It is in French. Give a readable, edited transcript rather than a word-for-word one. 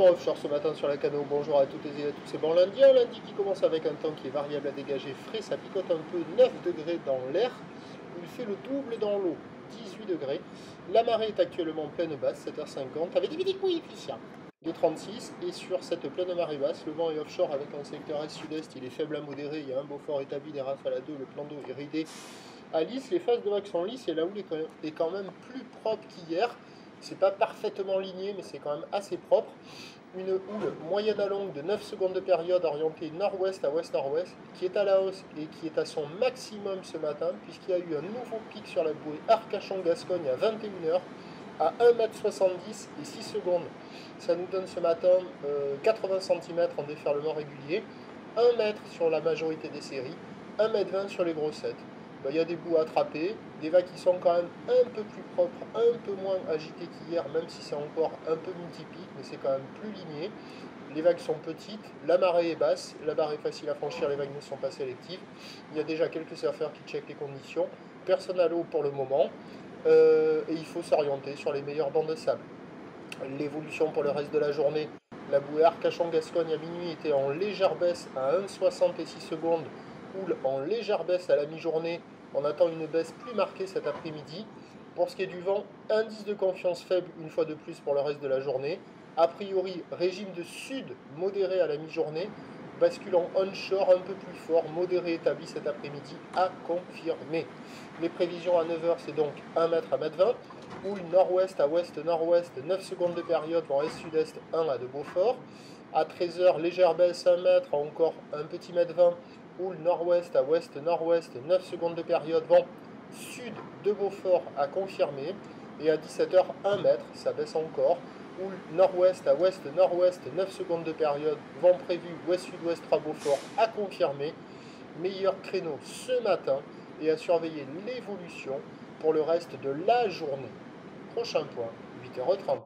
sport offshore ce matin sur la Cano. Bonjour à toutes et à tous. C'est bon lundi, un lundi qui commence avec un temps qui est variable à dégager, frais, ça picote un peu, 9 degrés dans l'air. Il fait le double dans l'eau, 18 degrés. La marée est actuellement pleine basse, 7h50, avec des petits coefficients de 36. Et sur cette pleine marée basse, le vent est offshore avec un secteur est-sud-est. Il est faible à modéré, il y a un beau fort établi, des rafales à 2, le plan d'eau est ridé à lisse. Les phases de vagues sont lisses et la houle est quand même plus propre qu'hier. C'est pas parfaitement ligné, mais c'est quand même assez propre. Une houle moyenne à longue de 9 secondes de période orientée nord-ouest à ouest-nord-ouest, qui est à la hausse et qui est à son maximum ce matin, puisqu'il y a eu un nouveau pic sur la bouée Arcachon-Gascogne à 21h, à 1,70 m et 6 secondes. Ça nous donne ce matin 80 cm en déferlement régulier, 1 mètre sur la majorité des séries, 1,20 m sur les grossettes. Il y a des bouts à attraper, des vagues qui sont quand même un peu plus propres, un peu moins agitées qu'hier, même si c'est encore un peu multiplié, mais c'est quand même plus ligné. Les vagues sont petites, la marée est basse, la barre est facile à franchir, les vagues ne sont pas sélectives. Il y a déjà quelques surfeurs qui checkent les conditions. Personne à l'eau pour le moment, et il faut s'orienter sur les meilleures bancs de sable. L'évolution pour le reste de la journée, la bouée Arcachon-Gascogne à minuit était en légère baisse à 1,60 et 6 secondes, houle en légère baisse à la mi-journée. On attend une baisse plus marquée cet après-midi. Pour ce qui est du vent, indice de confiance faible une fois de plus pour le reste de la journée. A priori, régime de sud modéré à la mi-journée, basculant onshore un peu plus fort, modéré établi cet après-midi à confirmer. Les prévisions à 9h, c'est donc 1 mètre à 1,20 m. Houle nord-ouest à ouest-nord-ouest, 9 secondes de période, vent est-sud-est 1 à de Beaufort. À 13h, légère baisse 1 mètre, encore un petit mètre 20. Houle nord-ouest à ouest-nord-ouest, 9 secondes de période, vent sud de Beaufort à confirmer. Et à 17h, 1 mètre, ça baisse encore. Houle nord-ouest à ouest-nord-ouest, 9 secondes de période, vent prévu ouest-sud-ouest 3 Beaufort à confirmer. Meilleur créneau ce matin et à surveiller l'évolution pour le reste de la journée. Prochain point, 8h30.